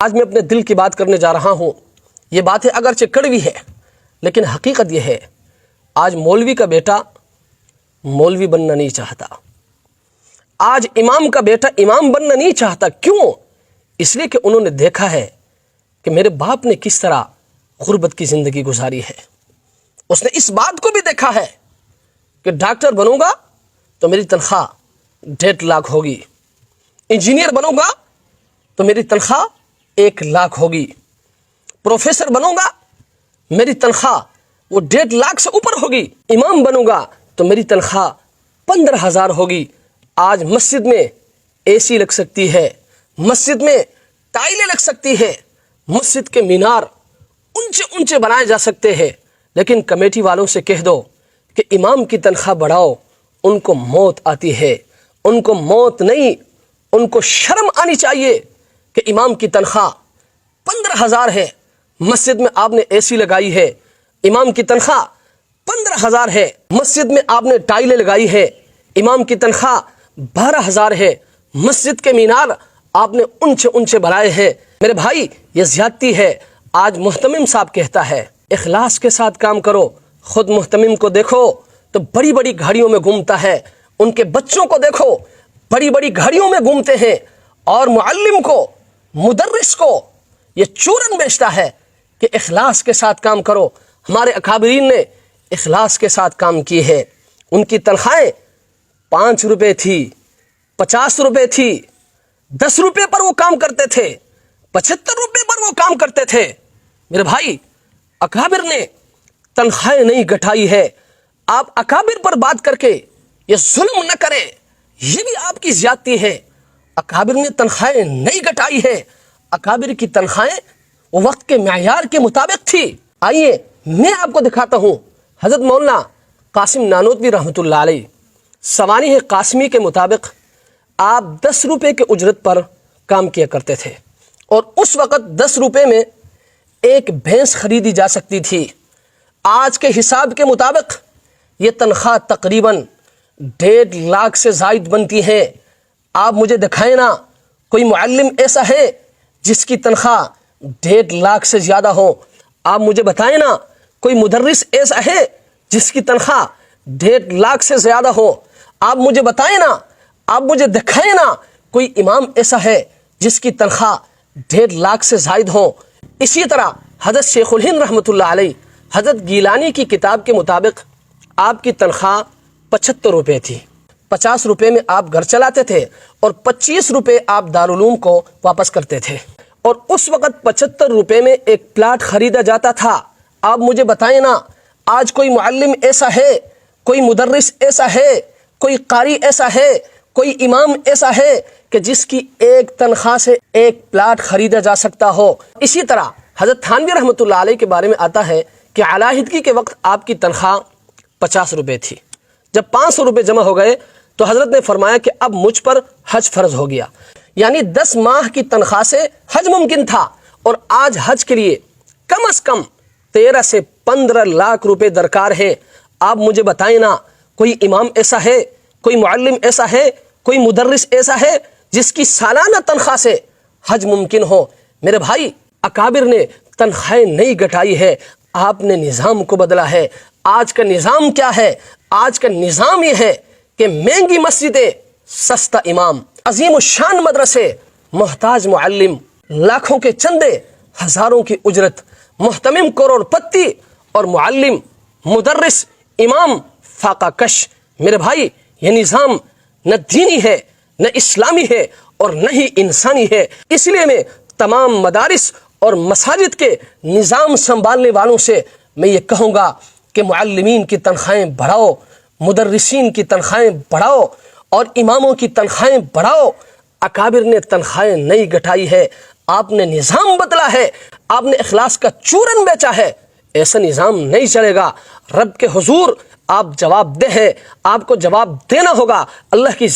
آج میں اپنے دل کی بات کرنے جا رہا ہوں. یہ باتیں اگرچہ کڑوی ہے لیکن حقیقت یہ ہے، آج مولوی کا بیٹا مولوی بننا نہیں چاہتا، آج امام کا بیٹا امام بننا نہیں چاہتا. کیوں؟ اس لیے کہ انہوں نے دیکھا ہے کہ میرے باپ نے کس طرح غربت کی زندگی گزاری ہے. اس نے اس بات کو بھی دیکھا ہے کہ ڈاکٹر بنوں گا تو میری تنخواہ 1.5 لاکھ ہوگی، انجینئر بنوں گا تو میری تنخواہ 1 لاکھ ہوگی، پروفیسر بنوں گا میری تنخواہ وہ 1.5 لاکھ سے اوپر ہوگی، امام بنوں گا تو میری تنخواہ 15,000 ہوگی. آج مسجد میں اے سی لگ سکتی ہے، مسجد میں ٹائلیں لگ سکتی ہے، مسجد کے مینار اونچے اونچے بنائے جا سکتے ہیں، لیکن کمیٹی والوں سے کہہ دو کہ امام کی تنخواہ بڑھاؤ، ان کو موت آتی ہے. ان کو موت نہیں، ان کو شرم آنی چاہیے کہ امام کی تنخواہ 15,000 ہے، مسجد میں آپ نے اے سی لگائی ہے. امام کی تنخواہ 15,000 ہے، مسجد میں آپ نے ٹائلیں لگائی ہے. امام کی تنخواہ 12,000 ہے، مسجد کے مینار آپ نے اونچے اونچے بنائے ہیں. میرے بھائی یہ زیادتی ہے. آج محتمم صاحب کہتا ہے اخلاص کے ساتھ کام کرو. خود محتمم کو دیکھو تو بڑی بڑی گاڑیوں میں گھومتا ہے، ان کے بچوں کو دیکھو بڑی بڑی گاڑیوں میں گھومتے ہیں، اور معلم کو مدرس کو یہ چورن بیچتا ہے کہ اخلاص کے ساتھ کام کرو. ہمارے اکابرین نے اخلاص کے ساتھ کام کی ہے. ان کی تنخواہیں 5 روپے تھی، 50 روپے تھی، 10 روپے پر وہ کام کرتے تھے، 75 روپے پر وہ کام کرتے تھے. میرے بھائی اکابر نے تنخواہیں نہیں گھٹائی ہے. آپ اکابر پر بات کر کے یہ ظلم نہ کریں، یہ بھی آپ کی زیادتی ہے. اکابر نے تنخواہیں نہیں گھٹائی ہے، اکابر کی تنخواہیں وقت کے معیار کے مطابق تھی. آئیے میں آپ کو دکھاتا ہوں. حضرت مولانا قاسم نانوتوی رحمۃ اللہ علیہ سوانح قاسمی کے مطابق آپ 10 روپے کے اجرت پر کام کیا کرتے تھے، اور اس وقت 10 روپے میں ایک بھینس خریدی جا سکتی تھی. آج کے حساب کے مطابق یہ تنخواہ تقریباً 1.5 لاکھ سے زائد بنتی ہے. آپ مجھے دکھائیں نا کوئی معلم ایسا ہے جس کی تنخواہ 1.5 لاکھ سے زیادہ ہو. آپ مجھے بتائیں نا کوئی مدرس ایسا ہے جس کی تنخواہ 1.5 لاکھ سے زیادہ ہو. آپ مجھے بتائیں نا، آپ مجھے دکھائیں نا کوئی امام ایسا ہے جس کی تنخواہ 1.5 لاکھ سے زائد ہو. اسی طرح حضرت شیخ الہند رحمۃ اللہ علیہ حضرت گیلانی کی کتاب کے مطابق آپ کی تنخواہ 75 روپے تھی. 50 روپے میں آپ گھر چلاتے تھے اور 25 روپے آپ دارالعلوم کو واپس کرتے تھے، اور اس وقت 75 روپے میں ایک پلاٹ خریدا جاتا تھا. آپ مجھے بتائیں نا آج کوئی معلم ایسا ہے، کوئی مدرس ایسا ہے، کوئی قاری ایسا ہے، کوئی امام ایسا ہے کہ جس کی ایک تنخواہ سے ایک پلاٹ خریدا جا سکتا ہو. اسی طرح حضرت تھانوی رحمۃ اللہ علیہ کے بارے میں آتا ہے کہ علیحدگی کے وقت آپ کی تنخواہ 50 روپے تھی. جب 500 روپے جمع ہو گئے تو حضرت نے فرمایا کہ اب مجھ پر حج فرض ہو گیا، یعنی 10 ماہ کی تنخواہ سے حج ممکن تھا. اور آج حج کے لیے کم از کم 13 سے 15 لاکھ روپے درکار ہے. آپ مجھے بتائیں نا کوئی امام ایسا ہے، کوئی معلم ایسا ہے، کوئی مدرس ایسا ہے جس کی سالانہ تنخواہ سے حج ممکن ہو. میرے بھائی اکابر نے تنخواہیں نہیں گھٹائی ہے، آپ نے نظام کو بدلا ہے. آج کا نظام کیا ہے؟ آج کا نظام یہ ہے کہ مہنگی مسجدیں، سستا امام، عظیم الشان مدرسے، محتاج معلم، لاکھوں کے چندے، ہزاروں کی اجرت، محتمم کروڑ پتی، اور معلم، مدرس، امام فاقہ کش. میرے بھائی یہ نظام نہ دینی ہے، نہ اسلامی ہے، اور نہ ہی انسانی ہے. اس لیے میں تمام مدارس اور مساجد کے نظام سنبھالنے والوں سے میں یہ کہوں گا کہ معلمین کی تنخواہیں بڑھاؤ، مدرسین کی تنخواہیں بڑھاؤ، اور اماموں کی تنخواہیں بڑھاؤ. اکابر نے تنخواہیں نہیں گھٹائی ہے، آپ نے نظام بدلا ہے، آپ نے اخلاص کا چورن بیچا ہے. ایسا نظام نہیں چلے گا. رب کے حضور آپ جواب دہ ہیں، آپ کو جواب دینا ہوگا. اللہ کی